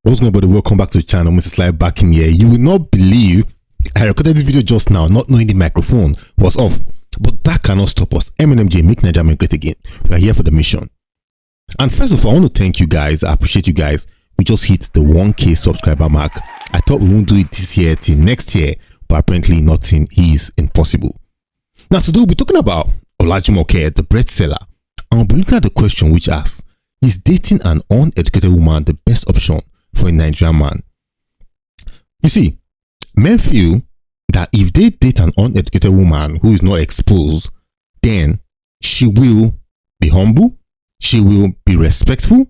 What's going on, buddy? Welcome back to the channel. Mr Sly back in here. You will not believe I recorded this video just now, not knowing the microphone was off. But that cannot stop us. MNMJ, make Nigeria great again. We are here for the mission. And first of all, I want to thank you guys. I appreciate you guys. We just hit the 1K subscriber mark. I thought we won't do it this year till next year, but apparently nothing is impossible. Now today we'll be talking about Olajumoke, the bread seller. And we'll be looking at the question which asks, is dating an uneducated woman the best option for a Nigerian man? You see, men feel that if they date an uneducated woman who is not exposed, then she will be humble, she will be respectful,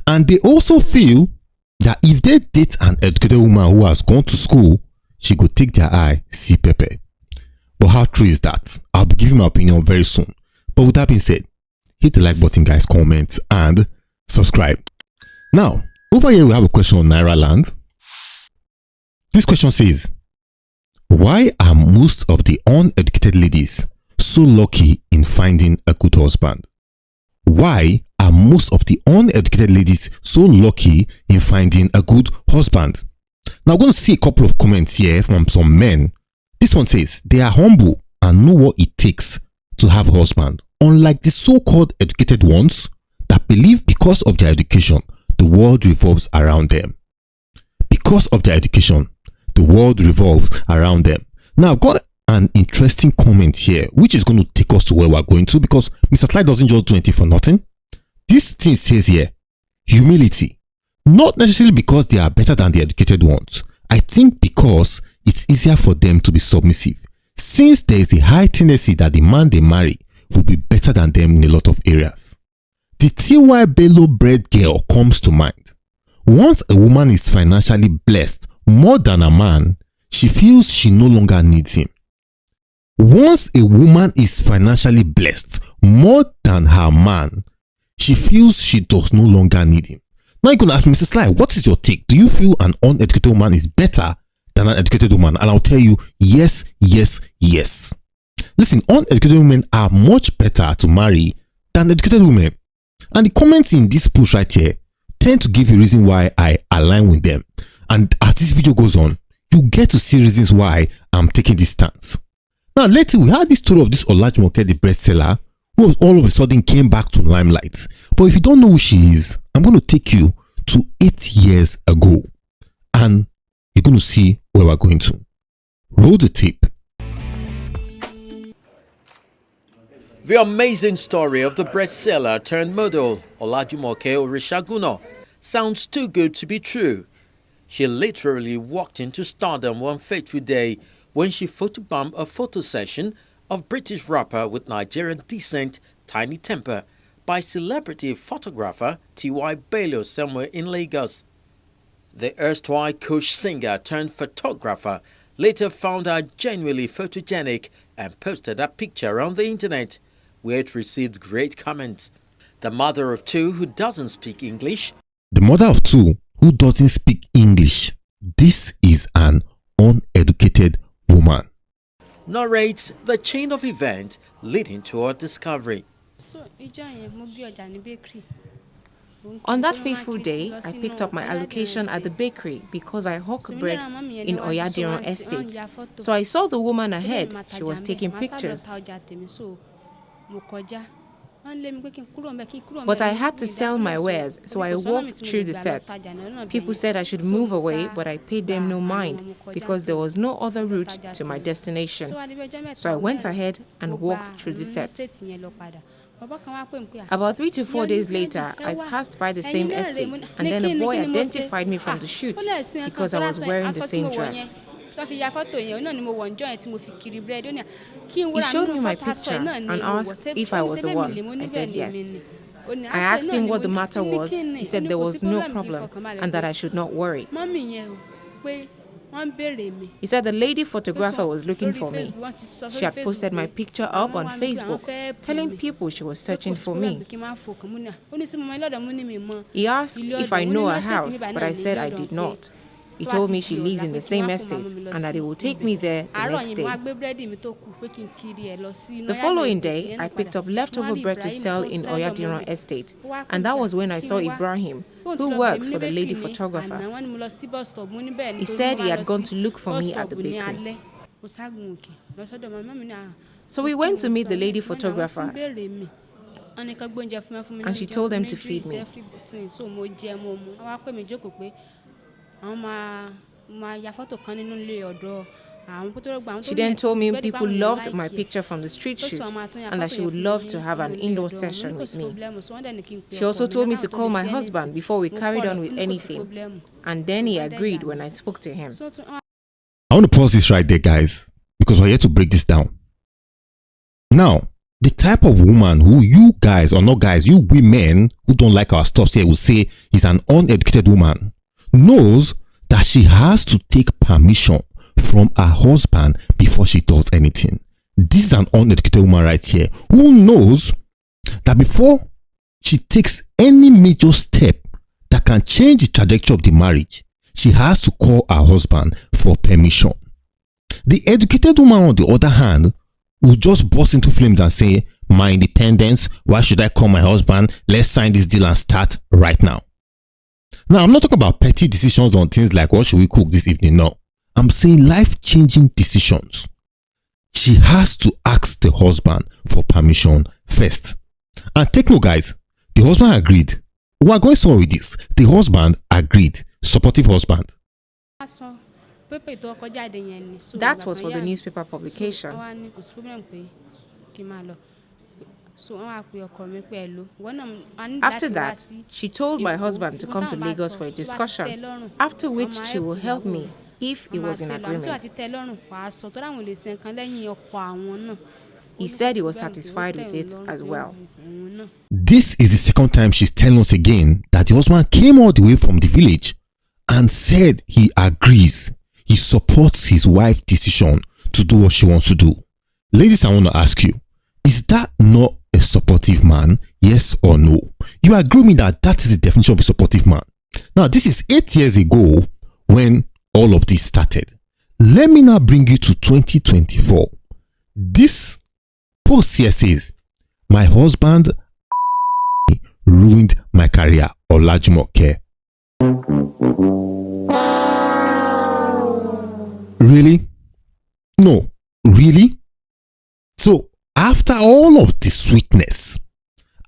and they also feel that if they date an educated woman who has gone to school, she could take their eye, see pepper. But how true is that? I'll be giving my opinion very soon. But with that being said, hit the like button, guys, comment, and subscribe. Now, over here we have a question on Naira Land. This question says, why are most of the uneducated ladies so lucky in finding a good husband? Why are most of the uneducated ladies so lucky in finding a good husband? Now I'm going to see a couple of comments here from some men. This one says, they are humble and know what it takes to have a husband, unlike the so-called educated ones that believe because of their education, the world revolves around them. Because of their education, the world revolves around them. Now, I've got an interesting comment here, which is going to take us to where we're going to, because Mr. Sly doesn't just do anything for nothing. This thing says here, humility. Not necessarily because they are better than the educated ones. I think because it's easier for them to be submissive, since there is a high tendency that the man they marry will be better than them in a lot of areas. The T.Y. Bello bread girl comes to mind. Once a woman is financially blessed more than a man, she feels she no longer needs him. Once a woman is financially blessed more than her man, she feels she does no longer need him. Now you're going to ask me, Mr. Sly, what is your take? Do you feel an uneducated woman is better than an educated woman? And I'll tell you, yes, yes, yes. Listen, uneducated women are much better to marry than educated women. And the comments in this post right here tend to give you a reason why I align with them. And as this video goes on, you get to see reasons why I'm taking this stance. Now lately we had this story of this Olajumoke, the bread seller, who all of a sudden came back to limelight. But if you don't know who she is, I'm going to take you to 8 years ago. And you're going to see where we're going to. Roll the tape. The amazing story of the bread seller turned model, Olajumoke Orisaguna, sounds too good to be true. She literally walked into stardom one fateful day when she photobombed a photo session of British rapper with Nigerian descent Tiny Temper by celebrity photographer T.Y. Bello somewhere in Lagos. The erstwhile coach singer turned photographer later found her genuinely photogenic and posted that picture on the internet, where it received great comments. The mother of two who doesn't speak English. The mother of two who doesn't speak English. This is an uneducated woman. Narrates the chain of events leading to her discovery. On that fateful day, I picked up my allocation at the bakery because I hawk bread in Oyadiran Estate. So I saw the woman ahead. She was taking pictures. But I had to sell my wares, so I walked through the set. People said I should move away, but I paid them no mind because there was no other route to my destination. So I went ahead and walked through the set. About 3 to 4 days later, I passed by the same estate, and then a boy identified me from the shoot because I was wearing the same dress. He showed me my picture and asked if I was the one. I said yes. I asked him what the matter was. He said there was no problem and that I should not worry. He said the lady photographer was looking for me. She had posted my picture up on Facebook, telling people she was searching for me. He asked if I know her house, but I said I did not. He told me she lives in the same estate and that he will take me there the next day. The following day, I picked up leftover bread to sell in Oyadiran estate, and that was when I saw Ibrahim, who works for the lady photographer. He said he had gone to look for me at the bakery. So we went to meet the lady photographer, and she told them to feed me. She then told me people loved my picture from the street shoot and that she would love to have an indoor session with me. She also told me to call my husband before we carried on with anything, and then he agreed when I spoke to him. I want to pause this right there, guys, because we're here to break this down. Now, the type of woman who you guys, or not guys, you women who don't like our stuff here will say is an uneducated woman, knows that she has to take permission from her husband before she does anything. This is an uneducated woman right here who knows that before she takes any major step that can change the trajectory of the marriage, she has to call her husband for permission. The educated woman, on the other hand, will just burst into flames and say, my independence, why should I call my husband? Let's sign this deal and start right now. Now, I'm not talking about petty decisions on things like what should we cook this evening. No, I'm saying life-changing decisions. She has to ask the husband for permission first. And take note, guys, the husband agreed. We are going somewhere with this. The husband agreed. Supportive husband. That was for the newspaper publication. After that, she told my husband to come to Lagos for a discussion, after which she will help me if he was in agreement. He said he was satisfied with it as well. This is the second time she's telling us again that the husband came all the way from the village and said he agrees. He supports his wife's decision to do what she wants to do. Ladies, I want to ask you, is that not a supportive man? Yes or no? You agree with me that that is the definition of a supportive man. Now, this is 8 years ago when all of this started. Let me now bring you to 2024. This post here says, my husband ruined my career. Olajumoke. Really? No, really? So, after all of the sweetness,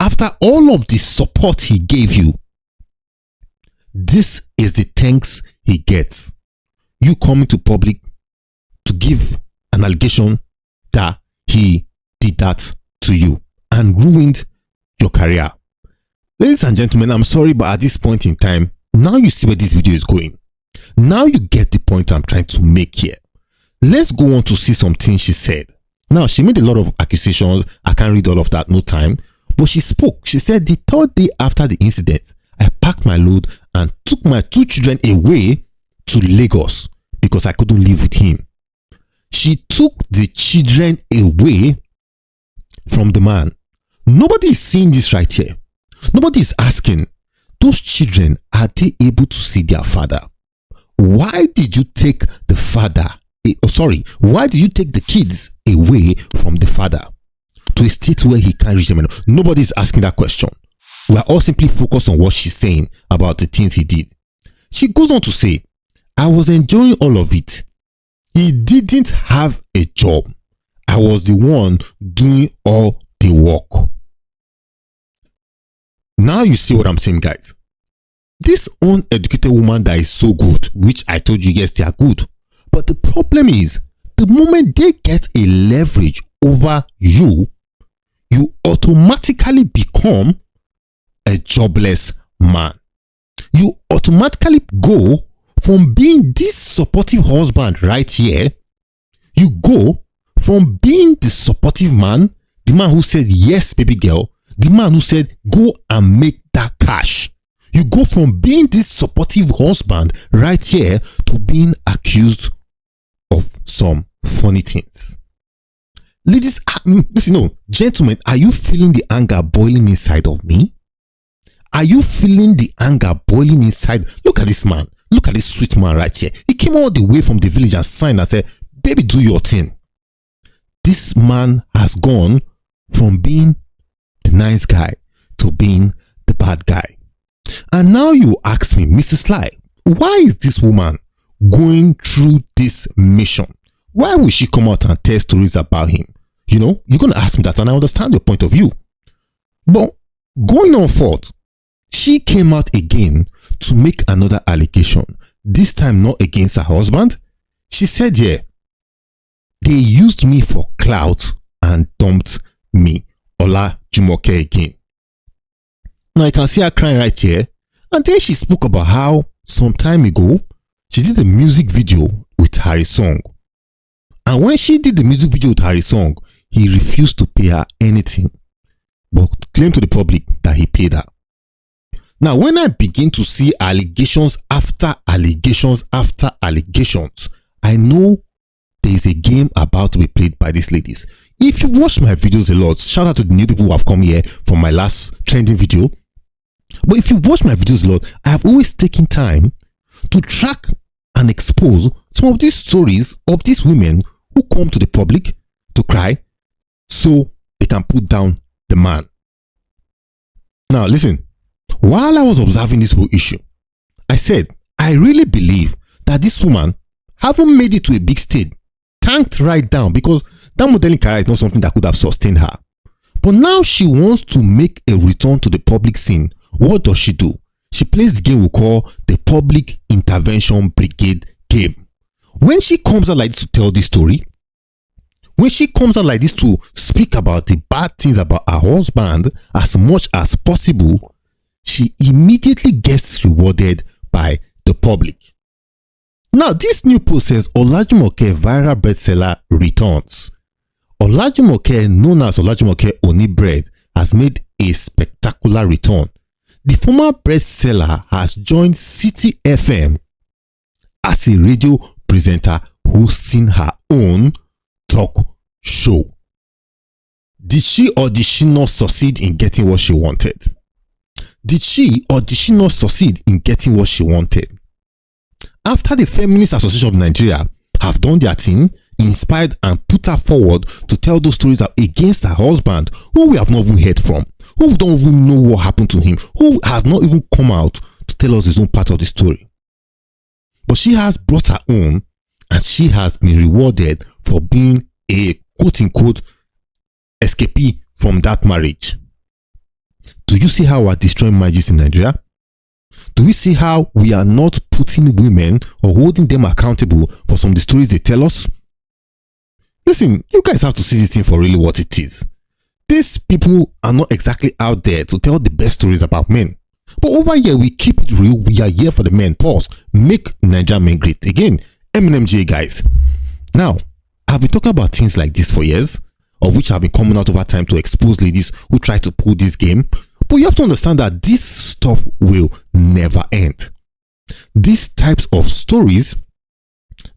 after all of the support he gave you, this is the thanks he gets. You coming to public to give an allegation that he did that to you and ruined your career. Ladies and gentlemen, I'm sorry, but at this point in time, now you see where this video is going. Now you get the point I'm trying to make here. Let's go on to see some things she said. Now, she made a lot of accusations. I can't read all of that, no time. But she spoke. She said, the third day after the incident, I packed my load and took my 2 children away to Lagos because I couldn't live with him. She took the children away from the man. Nobody is seeing this right here. Nobody is asking, those children, are they able to see their father? Why did you take the father? Why did you take the kids away from the father to a state where he can't reach them? Nobody is asking that question. We are all simply focused on what she's saying about the things he did. She goes on to say, I was enjoying all of it. He didn't have a job. I was the one doing all the work. Now you see what I'm saying, guys. This uneducated woman that is so good, which I told you, yes, they are good. But the problem is, the moment they get a leverage over you, you automatically become a jobless man. You automatically go from being this supportive husband right here, you go from being the supportive man, the man who said, yes, baby girl, the man who said, go and make that cash. You go from being this supportive husband right here to being accused of some funny things. Ladies, listen, no, gentlemen, are you feeling the anger boiling inside of me? Are you feeling the anger boiling inside? Look at this man. Look at this sweet man right here. He came all the way from the village and signed and said, baby, do your thing. This man has gone from being the nice guy to being the bad guy. And now you ask me, Mr. Sly, why is this woman going through this mission? Why will she come out and tell stories about him? You know, you're going to ask me that, and I understand your point of view. But going on forth, she came out again to make another allegation. This time not against her husband. She said, yeah, they used me for clout and dumped me. Olajumoke again. Now you can see her crying right here. And then she spoke about how some time ago, she did a music video with Harry's song. And when she did the music video with Harry's song, he refused to pay her anything, but claimed to the public that he paid her. Now, when I begin to see allegations after allegations after allegations, I know there is a game about to be played by these ladies. If you watch my videos a lot, shout out to the new people who have come here from my last trending video. But if you watch my videos a lot, I have always taken time to track and expose some of these stories of these women who come to the public to cry so they can put down the man. Now listen, while I was observing this whole issue, I said, I really believe that this woman haven't made it to a big stage, tanked right down, because that modeling career is not something that could have sustained her. But now she wants to make a return to the public scene. What does she do? She plays the game we call the Public Intervention Brigade game. When she comes out like this to tell this story, when she comes out like this to speak about the bad things about her husband as much as possible, she immediately gets rewarded by the public. Now, this new post says Olajumoke viral bestseller returns. Olajumoke, known as Olajumoke Oni Bread, has made a spectacular return. The former bestseller has joined City FM as a radio presenter hosting her own talk show. Did she or did she not succeed in getting what she wanted? Did she or did she not succeed in getting what she wanted? After the Feminist Association of Nigeria have done their thing, inspired and put her forward to tell those stories against her husband, who we have not even heard from, who don't even know what happened to him, who has not even come out to tell us his own part of the story. But she has brought her own, and she has been rewarded for being a quote-unquote escapee from that marriage. Do you see how we are destroying marriages in Nigeria? Do we see how we are not putting women or holding them accountable for some of the stories they tell us? Listen, you guys have to see this thing for really what it is. These people are not exactly out there to tell the best stories about men. But over here, we keep it real. We are here for the men. Pause. Make Nigeria men great again. MNMJ guys. Now, I've been talking about things like this for years, of which have been coming out over time to expose ladies who try to pull this game. But you have to understand that this stuff will never end. These types of stories,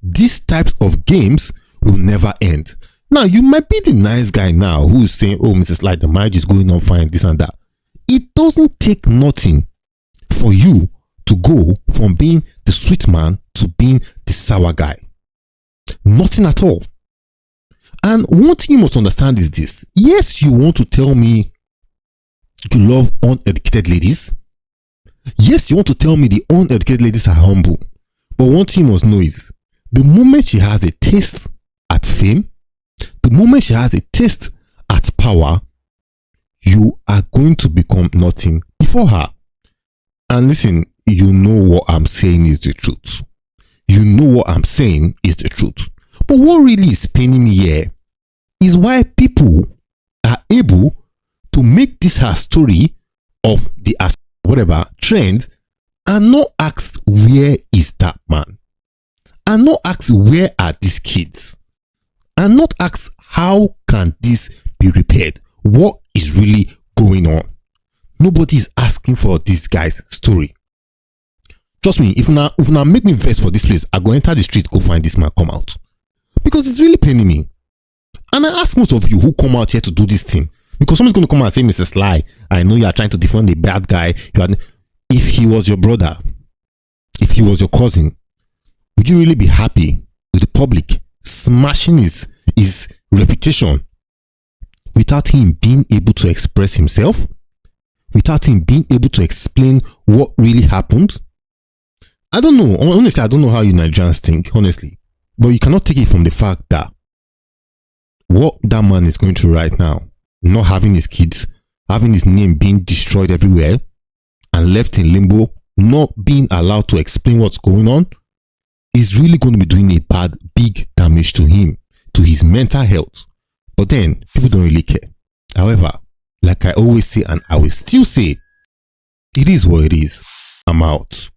these types of games will never end. Now, you might be the nice guy now who is saying, oh, Mr. Sly, the marriage is going on fine, this and that. It doesn't take nothing for you to go from being the sweet man to being the sour guy. Nothing at all. And one thing you must understand is this. Yes, you want to tell me you love uneducated ladies. Yes, you want to tell me the uneducated ladies are humble. But one thing you must know is, the moment she has a taste at fame, the moment she has a taste at power, you are going to become nothing before her. And listen, you know what I'm saying is the truth. You know what I'm saying is the truth. But what really is paining me here is why people are able to make this her story of the whatever trend and not ask, where is that man? And not ask, where are these kids? And not ask, how can this be repaired? What is really going on? Nobody is asking for this guy's story. Trust me, if now make me vex for this place, I go enter the street, go find this man, come out. Because it's really paining me. And I ask most of you who come out here to do this thing, because someone's going to come and say, Mr. Sly, I know you are trying to defend the bad guy. If he was your brother, if he was your cousin, would you really be happy with the public smashing his reputation without him being able to express himself? Without him being able to explain what really happened? I don't know. Honestly, I don't know how you Nigerians think, honestly. But you cannot take it from the fact that what that man is going through right now, not having his kids, having his name being destroyed everywhere, and left in limbo, not being allowed to explain what's going on, is really going to be doing a big damage to him, to his mental health. But then, people don't really care. However, like I always say, and I will still say, it is what it is. I'm out.